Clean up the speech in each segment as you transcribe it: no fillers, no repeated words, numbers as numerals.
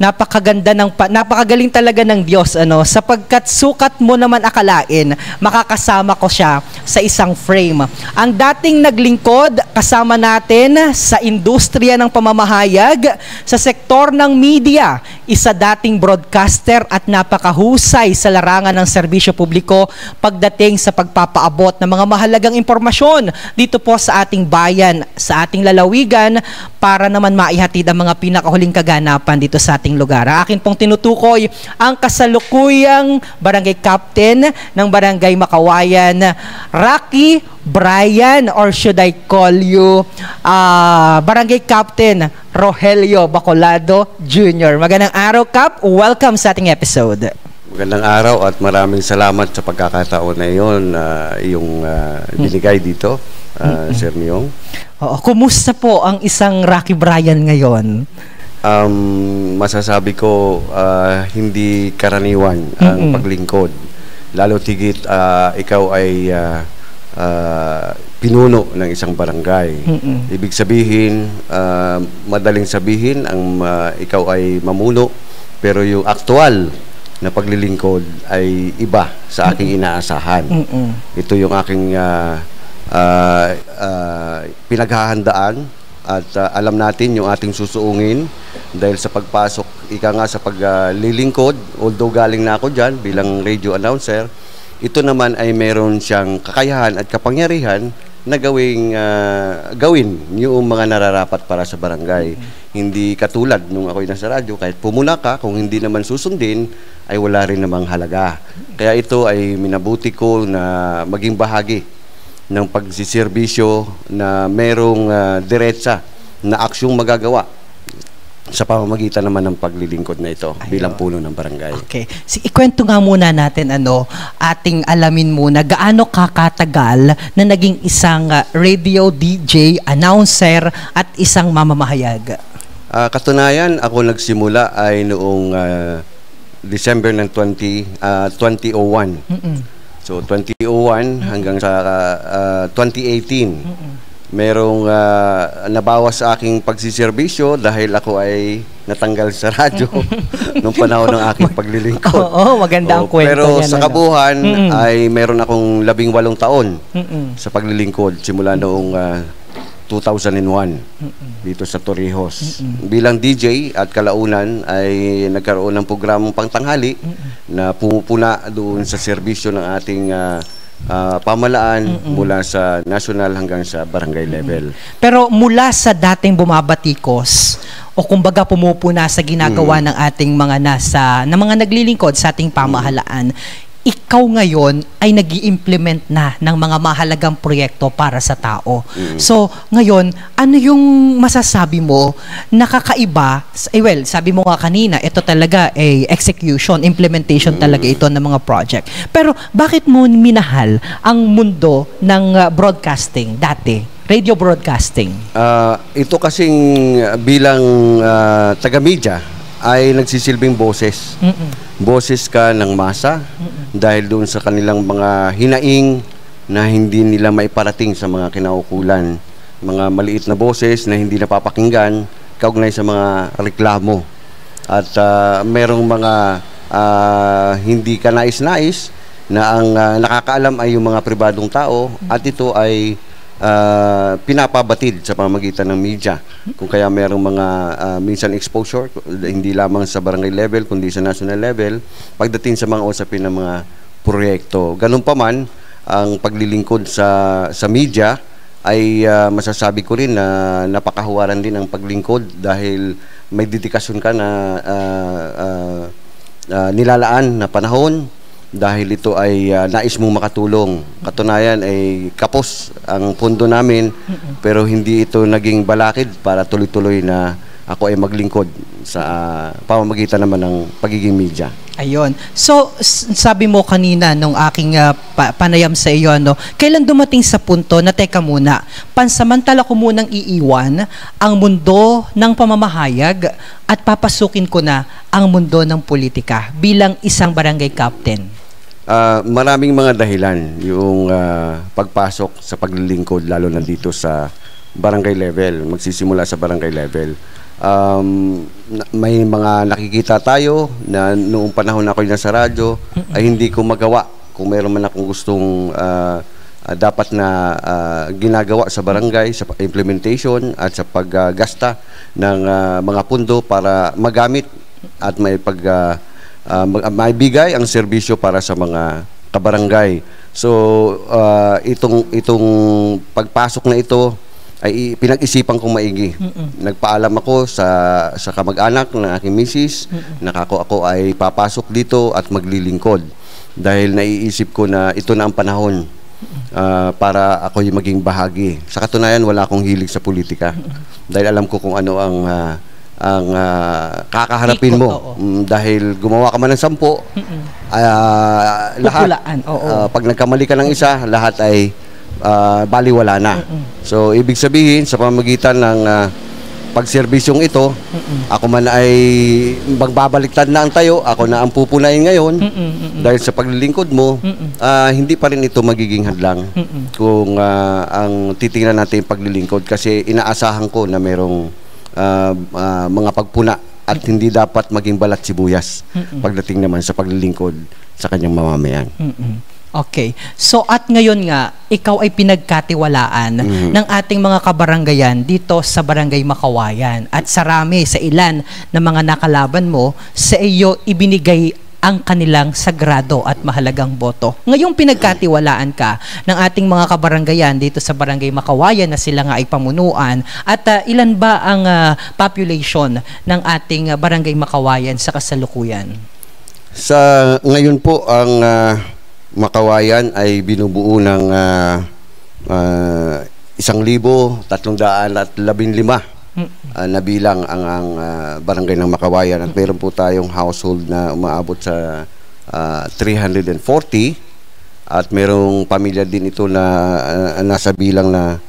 napakagaling talaga ng Diyos, sapagkat sukat mo naman akalain, makakasama ko siya sa isang frame. Ang dating naglingkod, kasama natin sa industriya ng pamamahayag, sa sektor ng media, isa dating broadcaster at napakahusay sa larangan ng serbisyo publiko pagdating sa pagpapaabot ng mga mahalagang impormasyon dito po sa ating bayan, sa ating lalawigan, para naman maihatid ang mga pinakahuling kaganapan dito sa ating lugar. Akin pong tinutukoy ang kasalukuyang barangay captain ng Barangay Makawayan, Rocky Brian, or should I call you Barangay Captain Rogelio Bacolado Jr. Magandang araw, Cap. Welcome sa ating episode. Magandang araw at maraming salamat sa pagkakataon na iyon, yung binigay dito, Sir Myong. Oo, kumusta po ang isang Rocky Brian ngayon? Masasabi ko, hindi karaniwan ang paglingkod. Lalo tigit, ikaw ay pinuno ng isang barangay. Ibig sabihin, madaling sabihin, ikaw ay mamuno, pero yung aktual na paglilingkod ay iba sa aking inaasahan. Ito yung aking pinaghahandaan at alam natin yung ating susuungin dahil sa pagpasok, ika nga sa paglilingkod, although galing na ako dyan bilang radio announcer, ito naman ay meron siyang kakayahan at kapangyarihan na gawin yung mga nararapat para sa barangay. Hindi katulad nung ako'y nasa radyo, kahit pumuna ka, kung hindi naman susundin, ay wala rin namang halaga. Kaya ito ay minabuti ko na maging bahagi ng pagsiservisyo na merong diretsa na aksyong magagawa sa pamamagitan naman ng paglilingkod na ito. Ayun. Bilang puno ng barangay. Okay. Ikwento nga muna natin, ating alamin muna, gaano kakatagal na naging isang radio DJ, announcer at isang mamamahayag? Katunayan, ako nagsimula ay noong December ng 2001. So 2001 hanggang sa 2018. Merong nabawas sa aking pagsiservisyo dahil ako ay natanggal sa radyo nung panahon ng aking paglilingkod. Maganda ang kwento. Pero sa kabuuan ay meron akong 18 taon sa paglilingkod simula noong 2001 dito sa Torrijos. Bilang DJ at kalaunan ay nagkaroon ng programang pangtanghali na pumupuna doon sa serbisyo ng ating pamalaan mula sa national hanggang sa barangay level. Pero mula sa dating bumabatikos o kumbaga pumupuna sa ginagawa ng ating mga mga naglilingkod sa ating pamahalaan, ikaw ngayon ay nag-i-implement na ng mga mahalagang proyekto para sa tao. So, ngayon, ano yung masasabi mo nakakaiba? Well, sabi mo nga kanina, ito talaga ay execution, implementation talaga ito ng mga project. Pero bakit mo minahal ang mundo ng broadcasting dati? Radio broadcasting. Ito kasing bilang taga-media ay nagsisilbing boses. Boses ka ng masa dahil doon sa kanilang mga hinaing na hindi nila maiparating sa mga kinaukulan. Mga maliit na boses na hindi napapakinggan kaugnay sa mga reklamo. At merong mga hindi ka nais-nais na ang nakakaalam ay yung mga pribadong tao at ito ay pinapabatid sa pamamagitan ng media. Kung kaya mayroong mga minsan exposure, hindi lamang sa barangay level, kundi sa national level, pagdating sa mga usapin ng mga proyekto. Ganun pa man, ang paglilingkod sa media ay masasabi ko rin na napakahuwaran din ang paglingkod dahil may dedikasyon ka na nilalaan na panahon dahil ito ay nais mong makatulong. Katunayan ay kapos ang pundo namin pero hindi ito naging balakid para tuloy-tuloy na ako ay maglingkod sa pamamagitan naman ng pagiging media. Ayun. So, sabi mo kanina nung aking panayam sa iyo, kailan dumating sa punto na teka muna, pansamantala ko munang iiwan ang mundo ng pamamahayag at papasukin ko na ang mundo ng politika bilang isang barangay captain? Maraming mga dahilan yung pagpasok sa paglilingkod lalo na dito sa barangay level. Magsisimula sa barangay level. may mga nakikita tayo na noong panahon ako nasa radyo ay hindi ko magawa. Kung meron man akong gustong dapat na ginagawa sa barangay, sa implementation at sa paggasta ng mga pundo para magamit at maibigay ang serbisyo para sa mga kabarangay. So, itong pagpasok na ito ay pinag-isipan kong maigi. Nagpaalam ako sa kamag-anak ng aking misis na ako ay papasok dito at maglilingkod dahil naiisip ko na ito na ang panahon para ako yung maging bahagi. Sa katunayan, wala akong hilig sa politika dahil alam ko kung ano ang kakaharapin mo. Dahil gumawa ka man ng 10, lahat, pag nagkamali ka ng isa, lahat ay baliwala na. So, ibig sabihin, sa pamamagitan ng pagserbisyong ito, ako man ay magbabaliktad na ang tayo, ako na ang pupunayin ngayon, dahil sa paglilingkod mo, hindi pa rin ito magiging hadlang kung ang titingnan natin yung paglilingkod, kasi inaasahan ko na merong mga pagpuna at hindi dapat maging balat sibuyas pagdating naman sa paglilingkod sa kanyang mamamayan. Okay. So at ngayon nga, ikaw ay pinagkatiwalaan ng ating mga kabaranggayan dito sa Barangay Makawayan. At sarami sa ilan na mga nakalaban mo, sa iyo ibinigay ang kanilang sagrado at mahalagang boto. Ngayong pinagkatiwalaan ka ng ating mga kabaranggayan dito sa Barangay Makawayan na sila nga ay pamunuan, at ilan ba ang population ng ating Barangay Makawayan sa kasalukuyan? Sa ngayon po, ang Makawayan ay binubuo ng 1,315 na bilang ang barangay ng Makawayan, at meron po tayong household na umaabot sa 340, at merong pamilya din ito na nasa bilang na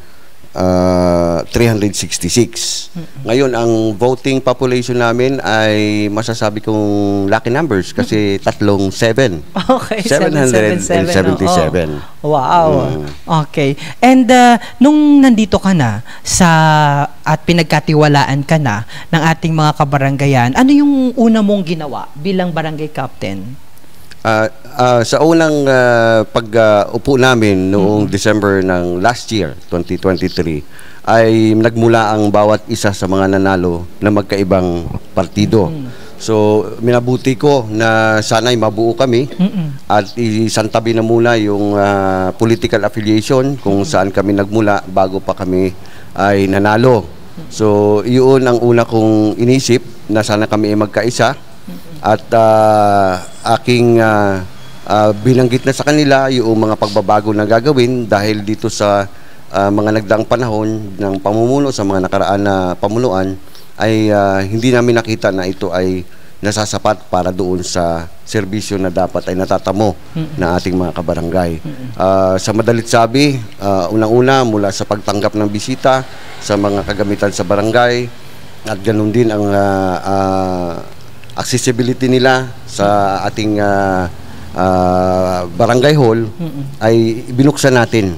366. Ngayon, ang voting population namin ay masasabi kong lucky numbers kasi tatlong 7. Okay, 777. Wow. Okay. And nung nandito ka na at pinagkatiwalaan ka na ng ating mga kabaranggayan, ano yung una mong ginawa bilang barangay captain? Sa unang pag-upo namin noong December ng last year, 2023, ay nagmula ang bawat isa sa mga nanalo na magkaibang partido. So, minabuti ko na sana'y mabuo kami at isantabi na muna yung political affiliation kung saan kami nagmula bago pa kami ay nanalo. So, yun ang una kong inisip, na sana kami ay magkaisa. At aking binanggit na sa kanila yung mga pagbabago na gagawin dahil dito sa mga nagdaang panahon ng pamumuno sa mga nakaraan na pamunuan ay hindi namin nakita na ito ay nasasapat para doon sa serbisyo na dapat ay natatamo na ating mga kabarangay. Sa madalit sabi, unang-una mula sa pagtanggap ng bisita sa mga kagamitan sa barangay, at ganoon din ang accessibility nila sa ating barangay hall ay binuksan natin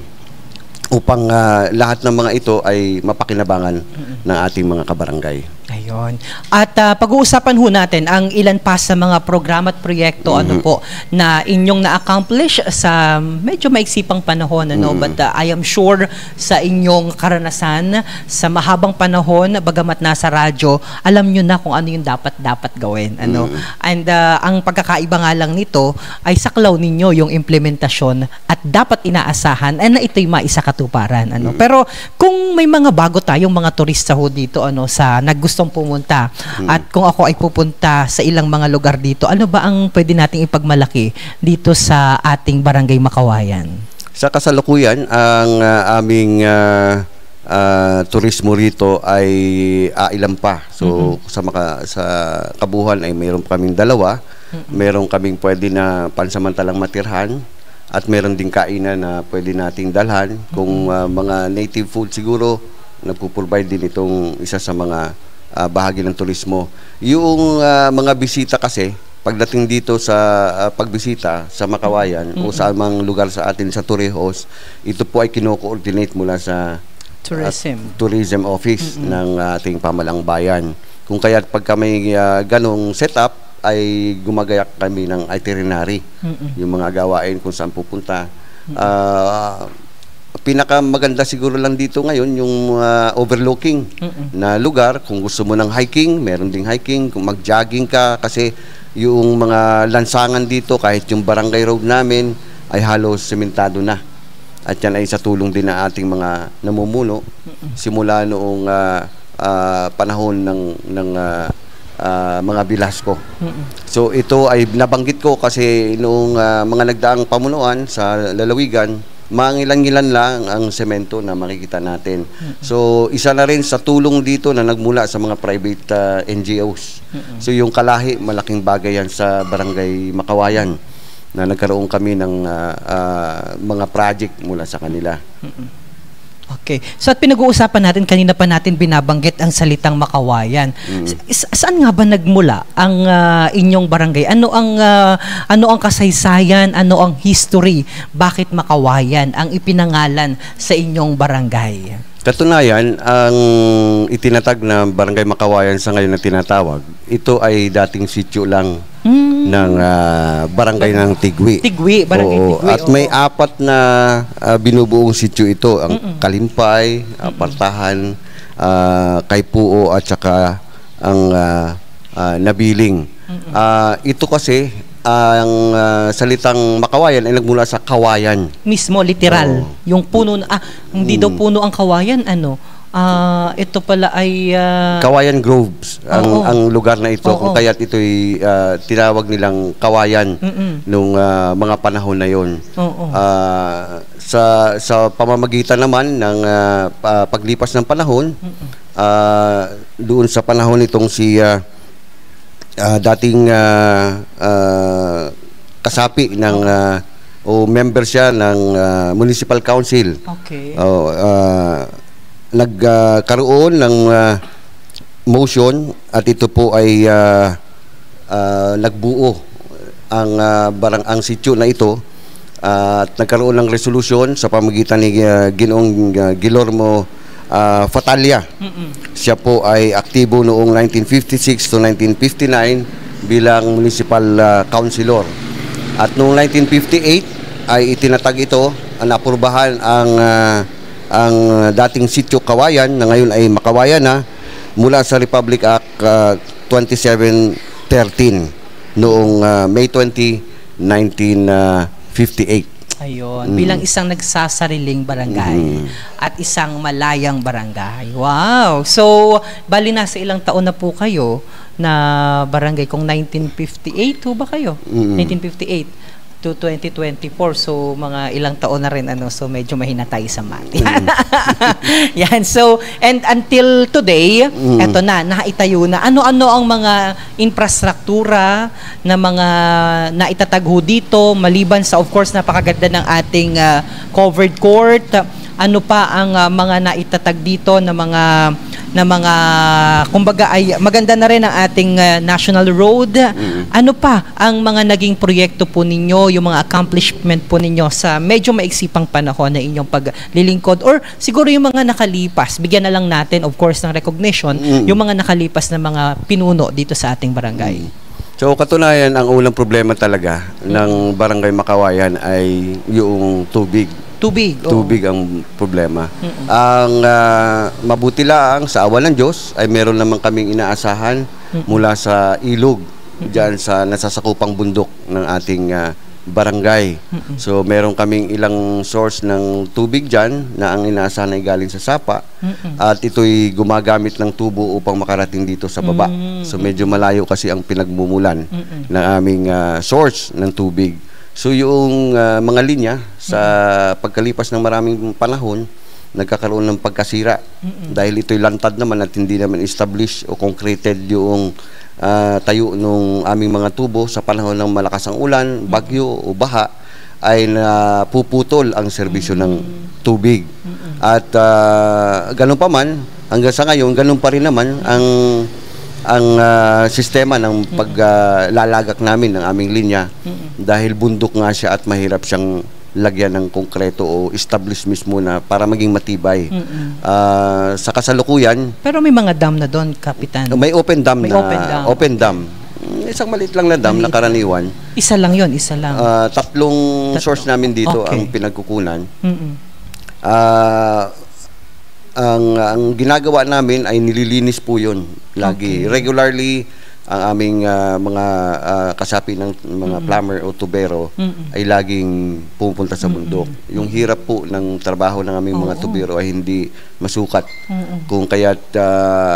upang lahat ng mga ito ay mapakinabangan ng ating mga kabarangay. Ayun. At pag-uusapan ho natin ang ilan pa sa mga programa at proyekto ano po na inyong na-accomplish sa medyo maiksipang panahon, ano? But I am sure sa inyong karanasan sa mahabang panahon, bagamat nasa radyo, alam nyo na kung ano yung dapat gawin, ano? And ang pagkakaiba nga lang nito ay saklaw ninyo yung implementasyon at dapat inaasahan na ito'y maisakatuparan, ano? Pero kung may mga bago tayong mga turista ho dito, ano, sa naggustong pumunta, at kung ako ay pupunta sa ilang mga lugar dito, ano ba ang pwede nating ipagmalaki dito sa ating Barangay Makawayan? Sa kasalukuyan, ang aming turismo rito ay ilan pa. So sa kabuuan ay mayroon kaming 2. Meron kaming pwede na pansamantalang matirhan, at meron ding kainan na pwede nating dalhan. Kung mga native food siguro, nagpo-provide din itong isa sa mga bahagi ng turismo. Yung mga bisita kasi, pagdating dito sa pagbisita sa Makawayan o sa mang lugar sa atin sa Torrijos, ito po ay kino-coordinate mula sa tourism office ng ating pamalang bayan. Kung kaya pagka may ganong setup, ay gumagayak kami ng itinerary. Yung mga gawain kung saan pupunta. Pinakamaganda siguro lang dito ngayon yung overlooking na lugar. Kung gusto mo ng hiking, meron ding hiking. Kung mag-jogging ka, kasi yung mga lansangan dito, kahit yung barangay road namin, ay halos sementado na. At yan ay sa tulong din ng ating mga namumuno simula noong panahon ng mga Velasco. So ito ay nabanggit ko kasi noong mga nagdaang pamunuan sa lalawigan, mangilan-ngilan lang ang semento na makikita natin. So isa na rin sa tulong dito na nagmula sa mga private NGOs. So yung Kalahi, malaking bagay yan sa Barangay Makawayan na nagkaroon kami ng mga project mula sa kanila. Okay. So at pinag-uusapan natin, kanina pa natin binabanggit ang salitang Makawayan. Saan nga ba nagmula ang inyong barangay? Ano ang kasaysayan, ano ang history? Bakit Makawayan ang ipinangalan sa inyong barangay? Katunayan, ang itinatag na Barangay Makawayan sa ngayon na tinatawag, ito ay dating sityo lang ng barangay ng Tigwi. Barangay Tigwi. At may apat na binubuong sityo ito, ang Kalimpay, Partahan, Kaypuo at saka ang Nabiling. Ito kasi ang salitang Makawayan ay nagmula sa kawayan. Mismo, literal. Yung puno, hindi daw puno ang kawayan, ito pala ay... Kawayan Groves, ang lugar na ito. Kung kaya't ito'y tinawag nilang kawayan nung mga panahon na yon. Sa pamamagitan naman ng paglipas ng panahon, doon sa panahon itong si... dating kasapi ng o member siya ng Municipal Council. Okay. Nagkaroon ng motion at ito po ay nagbuo ang sityo na ito at nagkaroon ng resolution sa pamamagitan ni Ginoong Guillermo Fatalia. Siya po ay aktibo noong 1956 to 1959 bilang municipal councilor. At noong 1958 ay itinatag ito, napurbahan ang dating sitio Kawayan na ngayon ay Makawayan na mula sa Republic Act 2713 noong May 20, 1958. Ayun, bilang isang nagsasariling barangay at isang malayang barangay. Wow! So, bali nasa ilang taon na po kayo na barangay? Kung 1958 ho ba kayo? 1958 to 2024. So, mga ilang taon na rin. So, medyo mahina tayo sa math. Yan. So, and until today, eto na, naitayo na. Ano-ano ang mga infrastruktura na mga naitatag ho dito, maliban sa, of course, napakaganda ng ating covered court. Ano pa ang mga naitatag dito na mga kumbaga ay maganda na rin ang ating national road. Ano pa ang mga naging proyekto po ninyo, yung mga accomplishment po ninyo sa medyo maiksipang panahon na inyong paglilingkod, or siguro yung mga nakalipas, bigyan na lang natin of course ng recognition, yung mga nakalipas na mga pinuno dito sa ating barangay. So katunayan, ang unang problema talaga ng Barangay Makawayan ay yung tubig. Tubig ang problema. Ang mabuti lang sa awa ng Diyos ay meron naman kaming inaasahan mula sa ilog diyan sa nasasakupang bundok ng ating barangay. So meron kaming ilang source ng tubig diyan na ang inaasahan ay galing sa Sapa at ito'y gumagamit ng tubo upang makarating dito sa baba. So medyo malayo kasi ang pinagmumulan ng aming source ng tubig. So yung mga linya sa pagkalipas ng maraming panahon, nagkakaroon ng pagkasira dahil ito'y lantad naman at hindi naman established o concreted yung tayo nung aming mga tubo. Sa panahon ng malakas ang ulan, bagyo o baha ay napuputol ang serbisyo ng tubig. At ganun pa man, hanggang sa ngayon, ganun pa rin naman ang sistema ng paglalagak namin ng aming linya dahil bundok nga siya at mahirap siyang lagyan ng konkreto o establish mismo na para maging matibay. Sa kasalukuyan, Pero may mga dam na doon, Kapitan. may open dam May na open dam. Isang maliit lang na dam na karaniwan. Isa lang yon, isa lang. Tatlong source namin dito Okay. ang pinagkukunan. Mm-mm. Ang ginagawa namin ay nililinis po 'yon lagi. Regularly ang aming mga kasapi ng mga plumber o tubero ay laging pupunta sa bundok. Yung hirap po ng trabaho ng aming mga tubero ay hindi masukat. Kung kaya't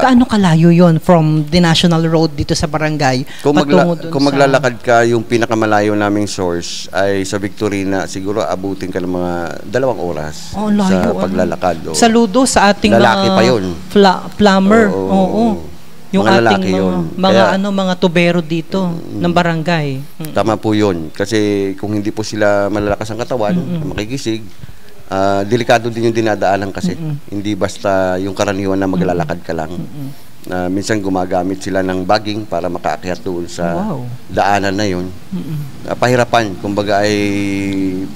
Gaano kalayo yon from the national road dito sa barangay? kung patungo dun maglalakad ka, yung pinakamalayo naming source ay sa Victorina, siguro abutin ka ng mga 2 oras Oh, layo, sa paglalakad. Saludo sa ating Lalaki mga pa yun. Plumber. Oo. Oo. Yung Mga ating lalaki yun. mga tubero dito ng barangay. Tama po yun. Kasi kung hindi po sila malalakas ang katawan, makikisig, delikado din yung dinadaanan kasi. Hindi basta yung karaniwan na maglalakad ka lang. Minsan gumagamit sila ng bagging para makaakyat doon sa daanan na yun. Pahirapan, kumbaga ay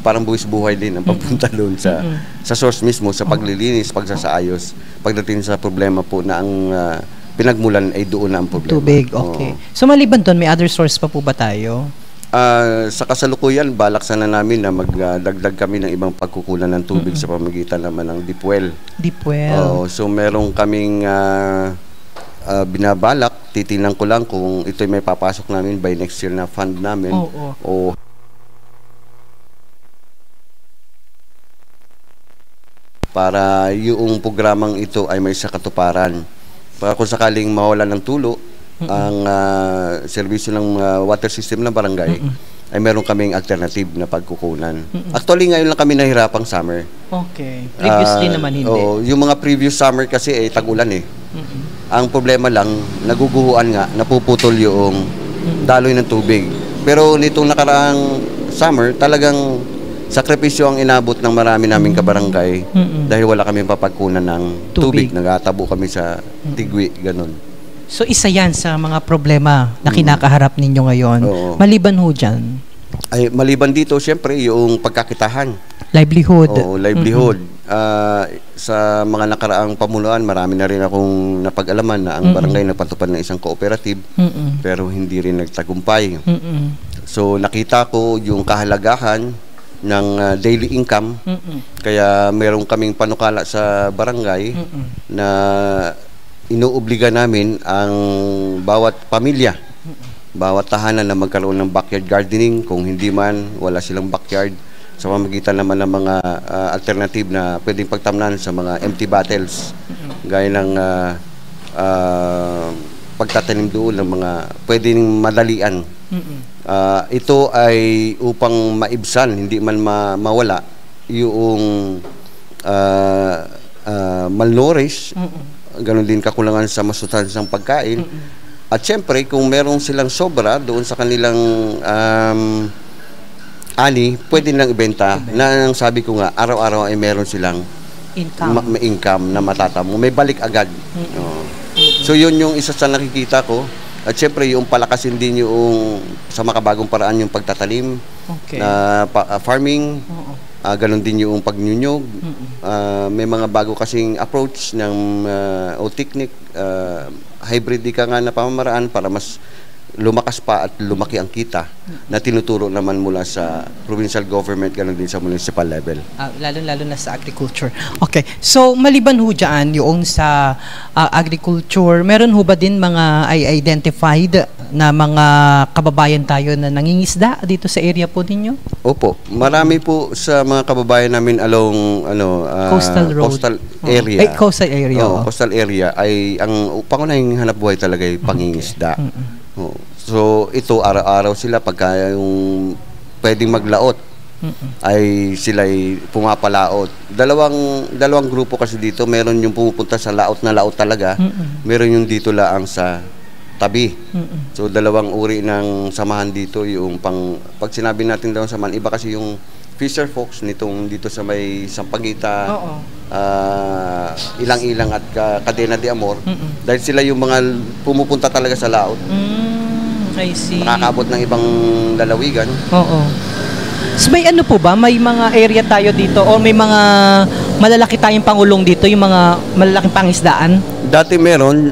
parang buwis-buhay din ang papunta doon sa source mismo, sa paglilinis, pagsasaayos. Pagdating sa problema po na ang pinagmulan ay doon na ang problema. Tubig, okay. So maliban doon, may other source pa po ba tayo? Sa kasalukuyan, balak sana namin na magdagdag kami ng ibang pagkukunan ng tubig sa pamagitan naman ng deep well. Deep well. So meron kaming binabalak, titingnan ko lang kung ito'y may papasok namin by next year na fund namin. O para yung programang ito ay may sakatuparan. Para kung sakaling mawala ng tulo ang serbisyo ng water system ng barangay, ay meron kaming alternative na pagkukunan. Actually, ngayon lang kami nahirapang summer. Okay. Previously naman hindi. Oo, yung mga previous summer kasi tag-ulan eh. Ang problema lang, naguguhuan nga, napuputol yung daloy ng tubig. Pero nitong nakaraang summer, talagang sakripisyo ang inabot ng marami naming kabarangay dahil wala kaming papagkunan ng tubig. Nagatabo kami sa tigwi, ganun. So isa yan sa mga problema na kinakaharap ninyo ngayon. Oo. Maliban ho dyan? Ay, maliban dito, syempre, yung pagkakitahan. Livelihood. Oo, livelihood. Sa mga nakaraang pamunuan, marami na rin akong napag-alaman na ang barangay nagpatupad ng isang cooperative, pero hindi rin nagtagumpay. So, nakita ko yung kahalagahan ng daily income. Kaya meron kaming panukala sa barangay na inuobliga namin ang bawat pamilya, bawat tahanan na magkaroon ng backyard gardening. Kung hindi man, wala silang backyard, sa pamamagitan naman ng mga alternative na pwedeng pagtamnan sa mga empty bottles, gaya ng pagtatanim doon ng mga pwedeng madalian. Ito ay upang maibsan, hindi man mawala yung malnourished, ganun din kakulangan sa masustansang pagkain. At syempre, kung meron silang sobra doon sa kanilang ani, pwede nilang ibenta. Na ang sabi ko nga, araw-araw ay meron silang income na matatamo. May balik agad. So yun yung isa sa nakikita ko. At syempre, yung palakasin din yung sa makabagong paraan yung pagtatanim, na farming, ganun din yung pagnyunyog. May mga bago kasing approach ng o technique, hybrid ka nga na pamamaraan para mas lumakas pa at lumaki ang kita na tinuturo naman mula sa provincial government, ganun din sa municipal level. Lalo-lalo na sa agriculture. Okay. So, maliban ho dyan, yung sa agriculture, meron ho ba din mga identified na mga kababayan tayo na nangingisda dito sa area po ninyo? Opo. Marami po sa mga kababayan namin along Coastal Road. Coastal area. Coastal area. Coastal area ay ang pangunahing hanap buhay talaga ay pangingisda. So ito araw-araw sila pagka yung pwedeng maglaot ay sila ay pumapalaot. Dalawang grupo kasi dito, meron yung pumupunta sa laot na laot talaga, meron yung dito laang sa tabi. So dalawang uri ng samahan dito, yung pag sinabi natin daw samahan, iba kasi yung fisher folks nitong dito sa may Sampaguita, Ilang-Ilang at Cadena de Amor, dahil sila yung mga pumupunta talaga sa laot. I see. Makakabot ng ibang lalawigan. So may ano po ba? May mga area tayo dito o may mga malalaki tayong pangulong dito, yung mga malalaking pangisdaan? Dati meron,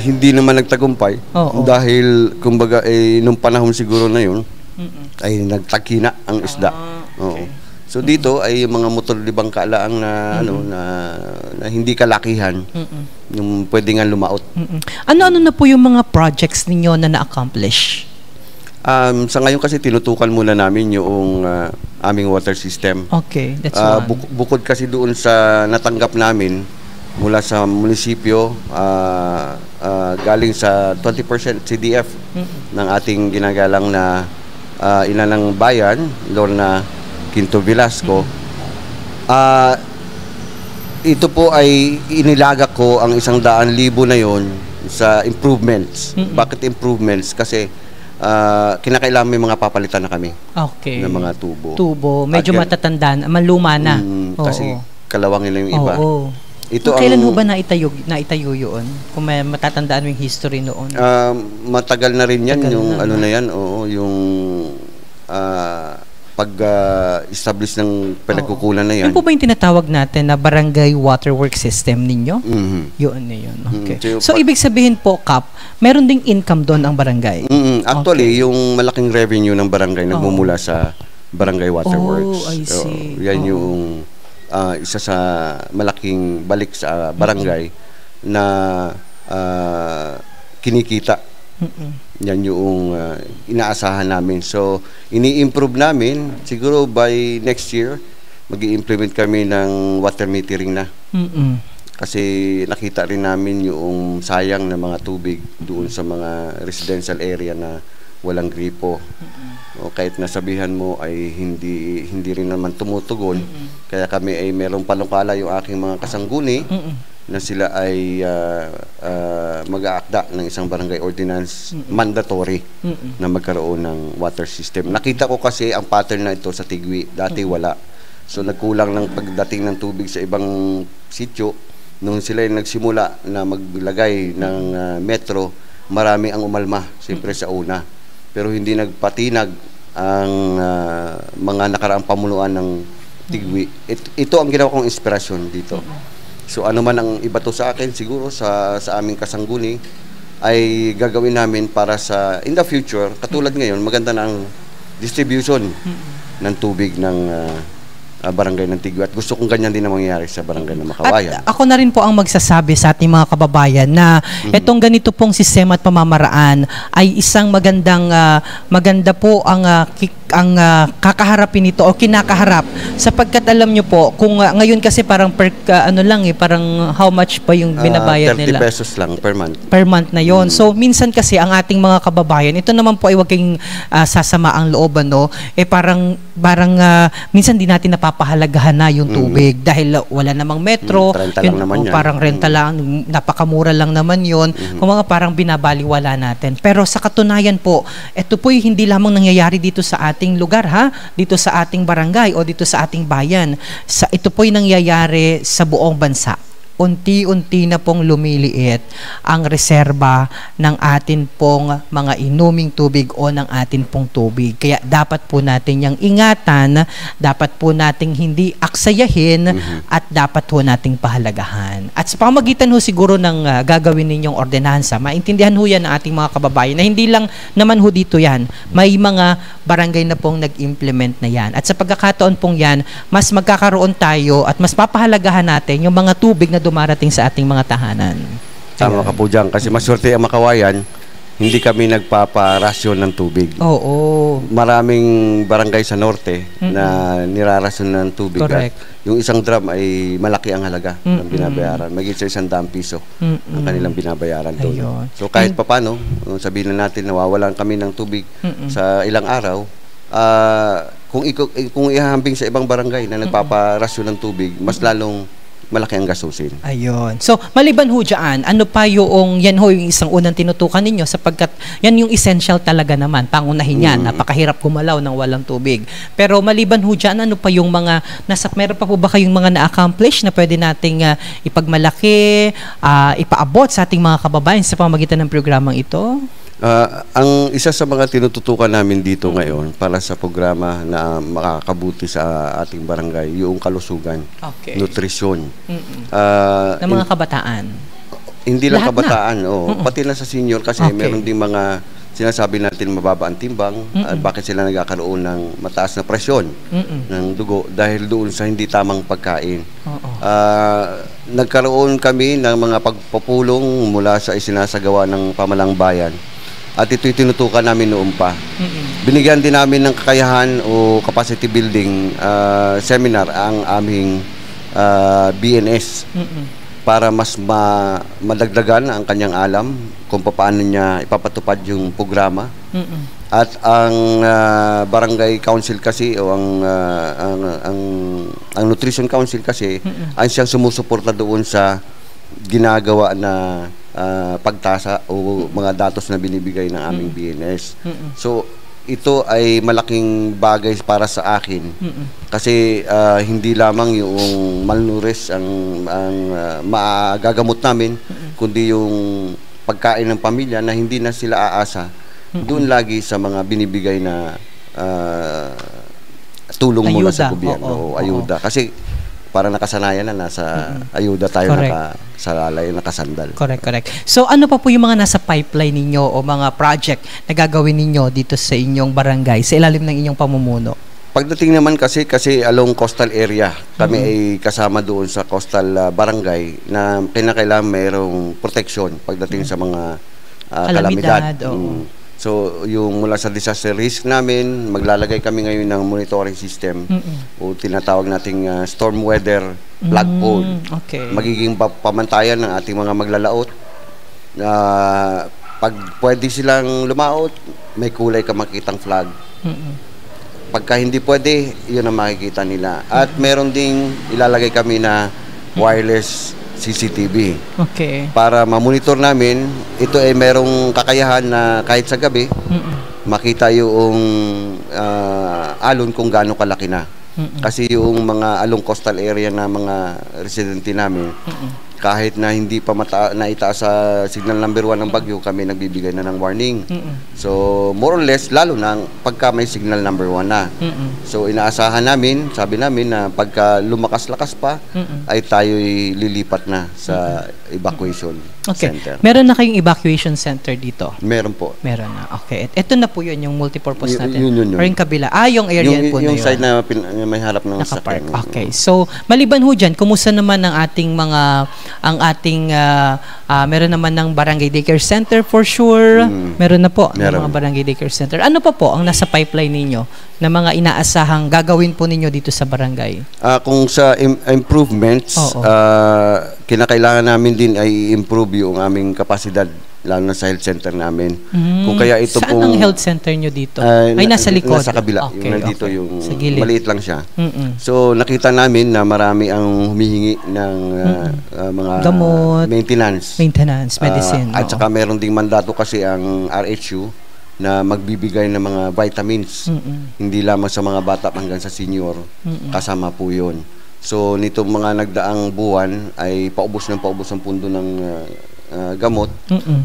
hindi naman nagtagumpay. Oo. Dahil, kumbaga, nung panahon siguro na yun, ay nagtakina ang isda. okay. Oo. So dito ay yung mga motor libang kalaang na na hindi kalakihan yung pwede nga lumaot. Ano-ano na po yung mga projects ninyo na na-accomplish? Sa ngayon kasi tinutukan muna namin yung aming water system. Okay, that's one. Bukod kasi doon sa natanggap namin mula sa munisipyo, galing sa 20% CDF ng ating ginagalang na inanang bayan, Lorna Quinto Velasco. Ito po ay inilagak ko ang 100,000 na yon sa improvements. Bakit improvements? Kasi kinakailangan may mga papalitan na kami ng mga tubo. Medyo matatanda, maluma na. Kasi kalawang nila yung iba. Ito kailan ho ba naitayo yun? Kung may matatandaan mo yung history noon? Matagal na rin yan, yung ano na yan, yung pag-establish ng pinagkukulan na yan. Yun po ba yung tinatawag natin na barangay waterworks system ninyo? Yun na yun. Okay. So, ibig sabihin po, Kap, meron ding income doon ang barangay? Actually, yung malaking revenue ng barangay nagmumula sa barangay waterworks. Oh, I see. Yan yung isa sa malaking balik sa barangay na kinikita. Yan yung inaasahan namin. So, ini-improve namin. Siguro by next year, mag-i-implement kami ng water metering na. Kasi nakita rin namin yung sayang na mga tubig doon sa mga residential area na walang gripo. O kahit nasabihan mo ay hindi rin naman tumutugon. Kaya kami ay merong panukala yung aking mga kasangguni na sila ay mag-aakda ng isang barangay ordinance mandatory na magkaroon ng water system. Nakita ko kasi ang pattern na ito sa Tigwi. Dati wala. So nagkulang ng pagdating ng tubig sa ibang sityo. Nung sila ay nagsimula na maglagay ng metro, marami ang umalma, siyempre sa una. Pero hindi nagpatinag ang mga nakaraang pamunuan ng Tigwi. Ito ang ginawa kong inspirasyon dito. So ano man ang iba to sa akin, siguro sa aming kasangguni ay gagawin namin para sa in the future, katulad ngayon, maganda na ang distribution ng tubig ng barangay ng Tigwi. At gusto kong ganyan din na mangyayari sa barangay ng Makawayan. At ako na rin po ang magsasabi sa ating mga kababayan na itong ganito pong sistema at pamamaraan ay isang maganda po ang kakaharapin nito o kinakaharap sapagkat alam nyo po kung ngayon kasi parang parang how much pa yung binabayad 30 nila? 30 pesos lang per month. Per month na yon. So minsan kasi ang ating mga kababayan, ito naman po ay wag kayong sasama ang loob, ano, parang minsan di natin napapahalagahan na yung tubig dahil wala namang metro, renta lang naman yan. Parang renta lang, napakamura lang naman yon. Kung mga parang binabaliwala natin. Pero sa katunayan po, ito po hindi lamang nangyayari dito sa ating lugar, dito sa ating barangay o dito sa ating bayan. Ito po yung nangyayari sa buong bansa. Unti-unti na pong lumiliit ang reserba ng atin pong mga inuming tubig o ng atin pong tubig. Kaya dapat po natin yung ingatan, dapat po nating hindi aksayahin at dapat po nating pahalagahan. At sa pamagitan ho siguro ng gagawin ninyong ordinansa, maintindihan ho yan ng ating mga kababayan na hindi lang naman ho dito yan. May mga barangay na pong nag-implement na yan. At sa pagkakataon pong yan, mas magkakaroon tayo at mas papahalagahan natin yung mga tubig na dumarating sa ating mga tahanan. Tama ka po dyan. Kasi maswerte ang Makawayan, hindi kami nagpaparasyon ng tubig. Oo. Maraming barangay sa norte na nirarasyon ng tubig. Correct. At yung isang drum ay malaki ang halaga ng binabayaran. Magiging sa 100 piso ang kanilang binabayaran doon. Ayun. So kahit papano, sabihin na natin nawawalan kami ng tubig sa ilang araw, kung ihahambing sa ibang barangay na nagpaparasyon ng tubig, mas lalong malaki ang gastusin. Ayun. So, maliban ho dyan, ano pa yung, yan ho yung isang unang tinutukan ninyo sapagkat yan yung essential talaga naman, pangunahin yan, napakahirap gumalaw ng walang tubig. Pero maliban ho dyan, ano pa yung mga, meron pa po ba kayong mga na-accomplish na pwede nating ipagmalaki, ipaabot sa ating mga kababayan sa pamamagitan ng programang ito? Ang isa sa mga tinututukan namin dito ngayon para sa programa na makakabuti sa ating barangay, yung kalusugan, nutrisyon. Ng mga kabataan. Hindi lang Lahat kabataan, pati na sa senior kasi meron ding mga sinasabi natin mababa ang timbang at bakit sila nagkakaroon ng mataas na presyon ng dugo dahil doon sa hindi tamang pagkain. Nagkaroon kami ng mga pagpupulong mula sa isinasagawa ng pamalang bayan at ito'y tinutukan namin noon pa. Binigyan din namin ng kakayahan o capacity building seminar ang aming BNS para mas madagdagan ang kanyang alam kung paano niya ipapatupad yung programa. At ang barangay council kasi o ang nutrition council kasi ang siyang sumusuporta doon sa ginagawa na pagtasa o mga datos na binibigay ng aming BNS. So ito ay malaking bagay para sa akin kasi hindi lamang yung malnourished ang magagamot namin kundi yung pagkain ng pamilya na hindi na sila aasa doon lagi sa mga binibigay na tulong mula sa gobyerno o ayuda kasi para nakasanayan na nasa ayuda tayo nakasalalay, nakasandal. Correct. So ano pa po yung mga nasa pipeline ninyo o mga project na gagawin ninyo dito sa inyong barangay sa ilalim ng inyong pamumuno? Pagdating naman kasi along coastal area, kami ay kasama doon sa coastal barangay na kinakailangan mayroong protection pagdating sa mga kalamidad. So, yung mula sa disaster risk namin, maglalagay kami ngayon ng monitoring system o tinatawag nating storm weather flagpole. Magiging pamantayan ng ating mga maglalaot. Pag pwede silang lumaot, may kulay ka makitang flag. Pagka hindi pwede, yun ang makikita nila. At meron ding ilalagay kami na wireless CCTV. Para ma-monitor namin, ito ay merong kakayahan na kahit sa gabi, makita yung alon kung gaano kalaki na. Kasi yung mga along coastal area na mga residente namin, kahit na hindi pa naitaas sa signal number 1 ng bagyo, kami nagbibigay na ng warning. So, more or less, lalo na pagka may signal number 1 na. So, inaasahan namin, sabi namin na pagka lumakas-lakas pa, ay tayo'y lilipat na sa evacuation center. Meron na kayong evacuation center dito? Meron po. Meron na. Ito na po yun, yung multipurpose natin. Yun. Or yung kabila. Yung area po na yun. Yung side na may harap ng nakapark. So, maliban ho dyan, kumusta naman ang ating meron naman ng barangay daycare center for sure. Meron na po ng mga barangay daycare center. Ano pa po ang nasa pipeline ninyo na mga inaasahang gagawin po ninyo dito sa barangay? Kung sa improvements, kinakailangan namin din ay improve yung aming kapasidad lalo na sa health center namin. Kung kaya ito saan ang health center nyo dito? Ay, nasa likod? Nasa kabila. Yung nandito yung maliit lang siya. So, nakita namin na marami ang humihingi ng mga gamot, maintenance, medicine. At saka meron ding mandato kasi ang RHU na magbibigay ng mga vitamins. Hindi lamang sa mga bata hanggang sa senior. Kasama po yun. So, nitong mga nagdaang buwan ay paubos ng pundo ng gamot.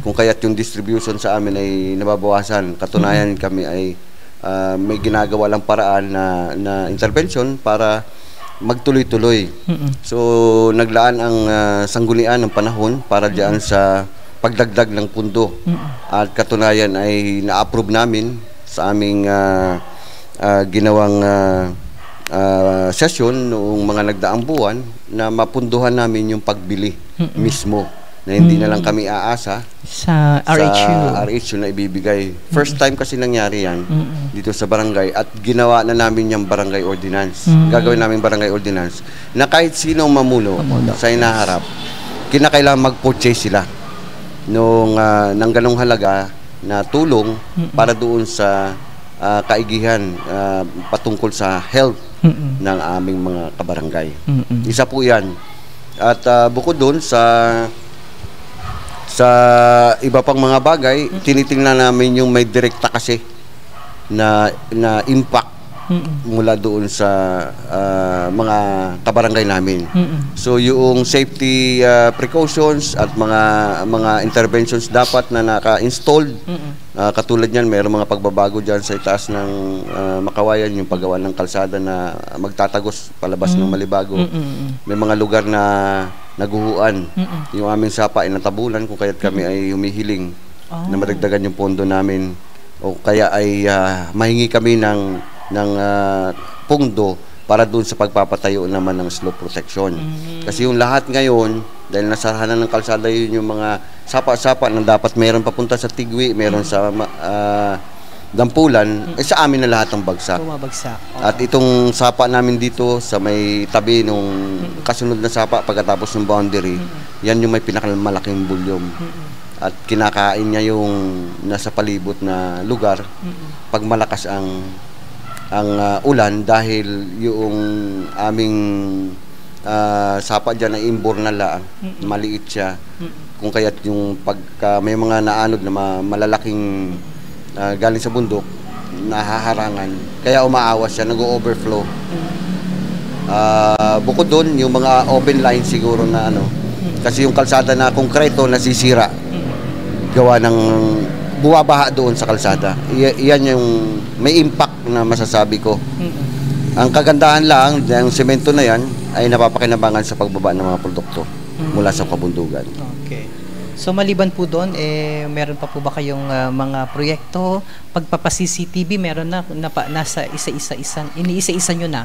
Kung kaya't yung distribution sa amin ay nababawasan. Katunayan kami ay may ginagawa lang paraan na intervention para magtuloy-tuloy. So naglaan ang sanggunian ng panahon para diyan sa pagdagdag ng pundo. At katunayan ay na-approve namin sa aming ginawang session noong mga nagdaang buwan na mapunduhan namin yung pagbili mismo. Na hindi na lang kami aasa sa RHU na ibibigay. First time kasi nangyari yan dito sa barangay at ginawa na namin yung barangay ordinance. Gagawin namin barangay ordinance na kahit sino mamuno sa inaharap, kinakailangan mag-purchase sila ng ganong halaga na tulong para doon sa kaigihan patungkol sa health ng aming mga kabarangay. Isa po yan. At bukod doon sa iba pang mga bagay, tinitingnan namin yung may direkta kasi na impact mula doon sa mga kabarangay namin. So yung safety precautions at mga interventions dapat na naka-installed Katulad niyan, mayroong mga pagbabago diyan sa itaas ng Makawayan, yung paggawa ng kalsada na magtatagos palabas ng Malibago. May mga lugar na naguhuan. Yung aming sapa ay natabunan, kung kaya't kami ay humihiling na madagdagan yung pondo namin, o kaya ay mahingi kami ng pondo para doon sa pagpapatayo naman ng slope protection. Kasi yung lahat ngayon, dahil nasarahan ng kalsada, yun yung mga sapa-sapa na dapat meron papunta sa Tigwi, meron sa Dampulan, sa amin na lahat ang bagsak. Bumabagsak. At itong sapa namin dito sa may tabi nung kasunod na sapa pagkatapos ng boundary, yan yung may pinakamalaking volume. At kinakain niya yung nasa palibot na lugar pag malakas ang ulan, dahil yung aming sapa dyan ay imbor na lang, maliit siya. Kung kaya't yung pagka may mga naanod na malalaking galing sa bundok, nahaharangan, kaya umaawas siya, nag-overflow. Bukod doon, yung mga open line siguro na kasi yung kalsada na konkreto nasisira, gawa ng buwabaha doon sa kalsada. Iyan yung may impact na masasabi ko. Ang kagandahan lang, yung semento na yan ay napapakinabangan sa pagbaba ng mga produkto mula sa kabundugan. Okay. So maliban po doon, meron pa po ba kayong mga proyekto? Pagpapa-CCTV, meron na nasa iniisa-isa nyo na?